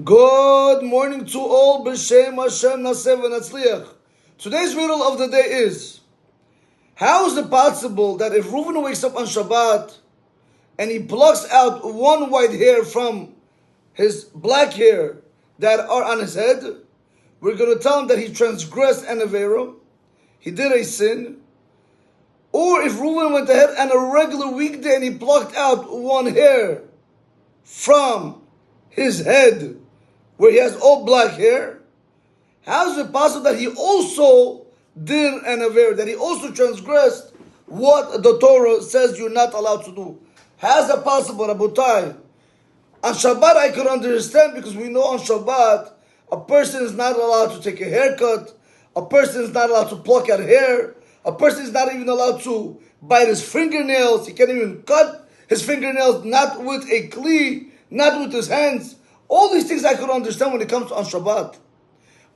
Good morning to all. B'Shem Hashem Naseh v'Natzliach. Today's riddle of the day is: how is it possible that if Reuven wakes up on Shabbat and he plucks out one white hair from his black hair that are on his head, we're going to tell him that he transgressed an avera, he did a sin? Or if Reuven went ahead on a regular weekday and he plucked out one hair from his head where he has all black hair, how is it possible that he also did an avera, that he also transgressed what the Torah says you're not allowed to do? How is that possible, Rabotai? On Shabbat I could understand, because we know on Shabbat a person is not allowed to take a haircut, a person is not allowed to pluck out hair, a person is not even allowed to bite his fingernails, he can't even cut his fingernails, not with a kli, not with his hands. All these things I could understand when it comes to on Shabbat.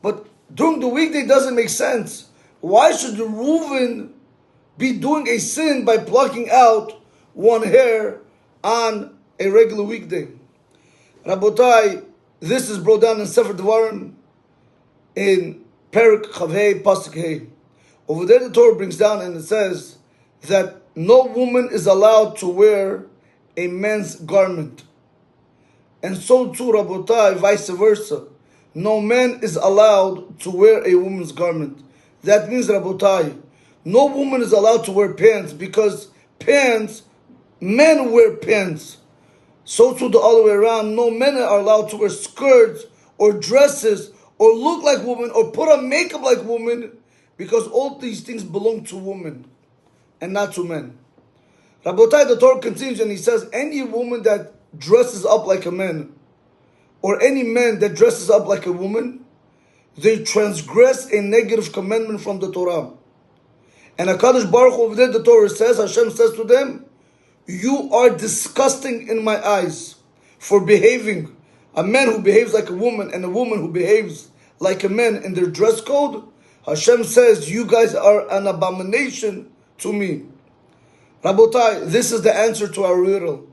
But during the weekday it doesn't make sense. Why should the Reuven be doing a sin by plucking out one hair on a regular weekday? Rabotai, this is brought down in Sefer Devarim in Perik Chavhei Pasuk Hei. Over there the Torah brings down and it says that no woman is allowed to wear a man's garment. And so too, Rabotai, vice versa. No man is allowed to wear a woman's garment. That means, Rabotai, no woman is allowed to wear pants, because pants, men wear pants. So too the other way around, no men are allowed to wear skirts or dresses or look like women or put on makeup like women, because all these things belong to women and not to men. Rabotai, the Torah continues and he says, any woman that dresses up like a man, or any man that dresses up like a woman, they transgress a negative commandment from the Torah. And HaKadosh Baruch Hu over there, the Torah says, Hashem says to them, you are disgusting in my eyes for behaving. A man who behaves like a woman and a woman who behaves like a man in their dress code, Hashem says, you guys are an abomination to me. Rabotai, this is the answer to our riddle.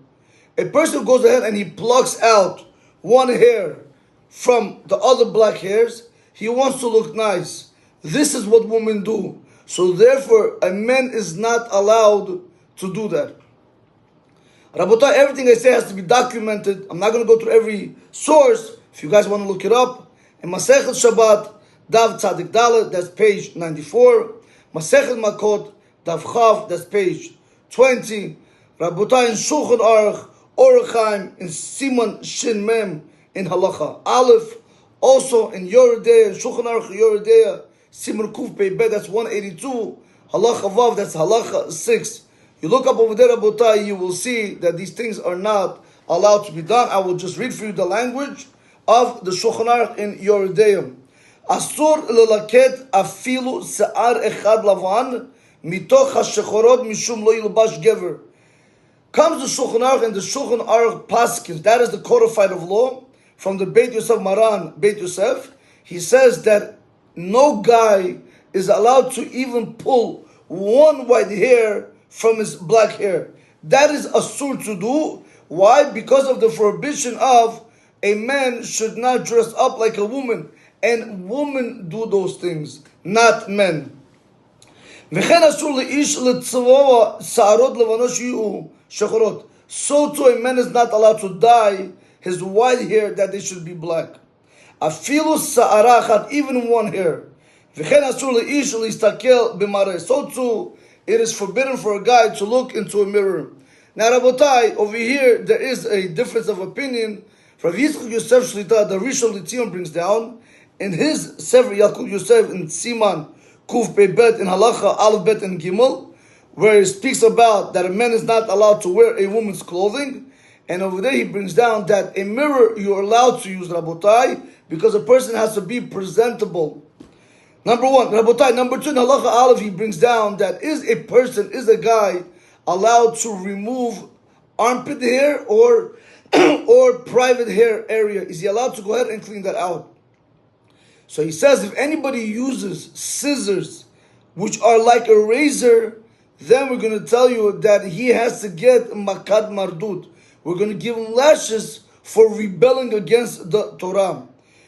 A person goes ahead and he plucks out one hair from the other black hairs. He wants to look nice. This is what women do. So therefore, a man is not allowed to do that. Rabotai, everything I say has to be documented. I'm not going to go through every source. If you guys want to look it up, in Masechet Shabbat, Dav Tzadik Dalet, that's page 94. Masechet Makot, Dav Chav, that's page 20. Rabotai, in Shulchan Aruch, Orachaim, in Siman Shin Mem, in Halacha Aleph, also in Yoredea, in Shulchan Aruch Yoredea, Siman Kuf Pei Bet, that's 182, Halacha Vav, that's Halacha 6. You look up over there, Rabotai, you will see that these things are not allowed to be done. I will just read for you the language of the Shulchan Aruch in Yoredea. Asur lelaket afilu se'ar echad lavan mitoch hashechorot mishum lo yilbash gever. Comes the Shulchan Aruch and the Shulchan Aruch Paskins, that is the codified of law, from the Beit Yosef Maran, Beit Yosef. He says that no guy is allowed to even pull one white hair from his black hair. That is asur to do. Why? Because of the prohibition of a man should not dress up like a woman. And women do those things, not men. So too a man is not allowed to dye his white hair that they should be black. Even one hair. So too it is forbidden for a guy to look into a mirror. Now Rabotai, over here there is a difference of opinion. Rav Yitzchak Yosef Shlita, the Rishon LeZion, brings down in his Sefer Yaakov Yosef in Siman Kuf Pei Bet in Halacha Aleph Bet and Gimel, where he speaks about that a man is not allowed to wear a woman's clothing. And over there he brings down that a mirror you're allowed to use, Rabotai, because a person has to be presentable. Number one, Rabotai. Number two, in Halacha Aleph he brings down that is a guy allowed to remove armpit hair or private hair area? Is he allowed to go ahead and clean that out? So he says if anybody uses scissors, which are like a razor, then we're going to tell you that he has to get makat mardut. We're going to give him lashes for rebelling against the Torah.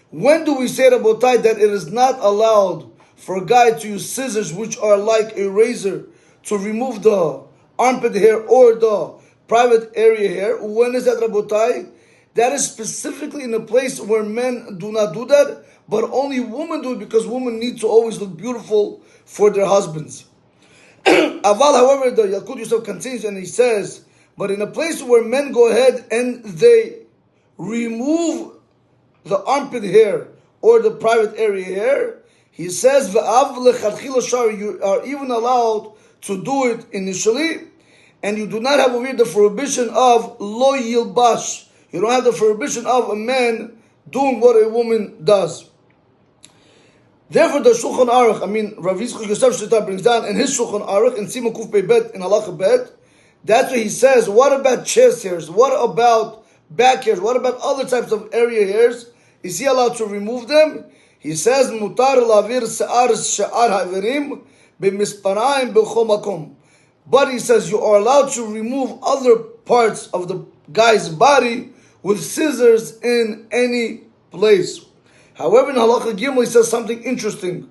When do we say, Rabotai, that it is not allowed for a guy to use scissors, which are like a razor, to remove the armpit hair or the private area hair? When is that, Rabotai? That is specifically in a place where men do not do that, but only women do it, because women need to always look beautiful for their husbands. Aval, however, the Yalkut Yosef continues and he says, but in a place where men go ahead and they remove the armpit hair or the private area hair, he says, V'av lechatchila shari, you are even allowed to do it initially, and you do not have over here the prohibition of lo yilbash. You don't have the prohibition of a man doing what a woman does. Therefore, the Shulchan Aruch, Rav Yitzchak Yosef Shita brings down in his Shulchan Aruch in Simon Kuf Pei Bet in Halacha Bet, that's what he says. What about chest hairs? What about back hairs? What about other types of area hairs? Is he allowed to remove them? He says, Mutar lavir se'ar she'ar haverim b'misparayim b'chol makom. But he says you are allowed to remove other parts of the guy's body with scissors in any place. However, in Halacha Gimel, he says something interesting.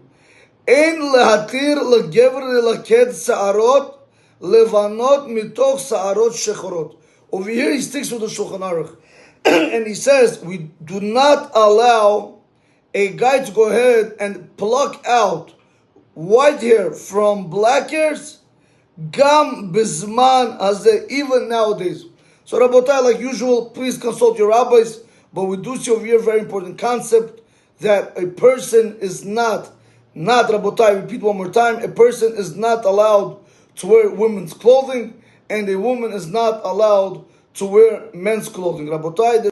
Ein lehatir legever lelaked se'arot levanot mitoch se'arot shechorot. Over here, he sticks with the Shulchan Aruch. And he says, we do not allow a guy to go ahead and pluck out white hair from black hairs, gam bizman hazeh, even nowadays. So Rabotai, like usual, please consult your rabbis, but we do see over here a very important concept, that a person is not Rabotai, repeat one more time, a person is not allowed to wear women's clothing, and a woman is not allowed to wear men's clothing. Rabotai,